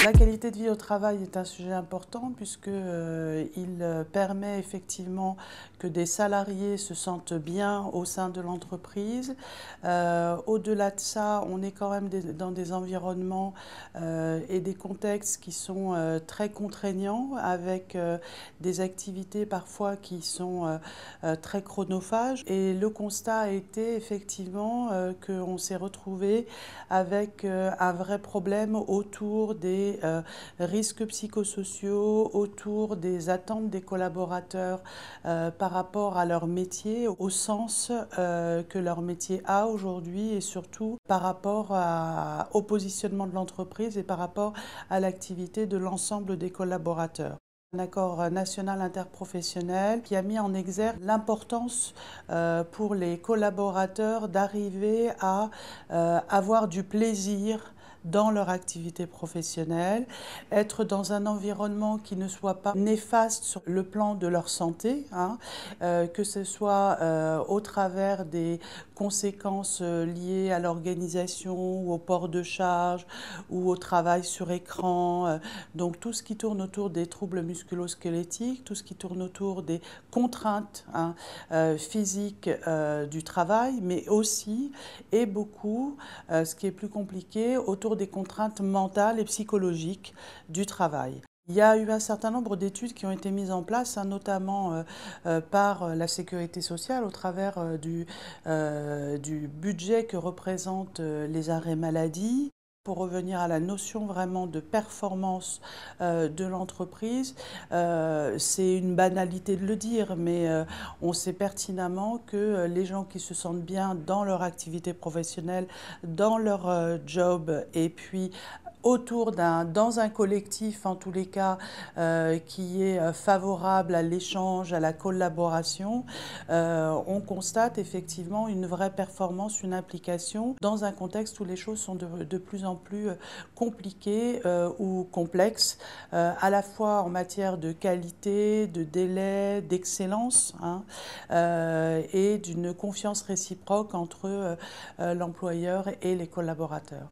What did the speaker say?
La qualité de vie au travail est un sujet important puisque il permet effectivement que des salariés se sentent bien au sein de l'entreprise. Au-delà de ça, on est quand même dans des environnements et des contextes qui sont très contraignants avec des activités parfois qui sont très chronophages. Et le constat a été effectivement qu'on s'est retrouvé avec un vrai problème autour des risques psychosociaux, autour des attentes des collaborateurs par rapport à leur métier, au sens que leur métier a aujourd'hui et surtout par rapport au positionnement de l'entreprise et par rapport à l'activité de l'ensemble des collaborateurs. Un accord national interprofessionnel qui a mis en exergue l'importance pour les collaborateurs d'arriver à avoir du plaisir dans leur activité professionnelle, être dans un environnement qui ne soit pas néfaste sur le plan de leur santé, que ce soit au travers des conséquences liées à l'organisation ou au port de charge ou au travail sur écran, donc tout ce qui tourne autour des troubles musculo-squelettiques, tout ce qui tourne autour des contraintes physiques du travail, mais aussi et beaucoup, ce qui est plus compliqué, autour des contraintes mentales et psychologiques du travail. Il y a eu un certain nombre d'études qui ont été mises en place, notamment par la sécurité sociale au travers du budget que représentent les arrêts maladie. Pour revenir à la notion vraiment de performance de l'entreprise, c'est une banalité de le dire, mais on sait pertinemment que les gens qui se sentent bien dans leur activité professionnelle, dans leur job, et puis dans un collectif en tous les cas qui est favorable à l'échange, à la collaboration, on constate effectivement une vraie performance, une implication dans un contexte où les choses sont de plus en plus compliquées ou complexes, à la fois en matière de qualité, de délai, d'excellence, et d'une confiance réciproque entre l'employeur et les collaborateurs.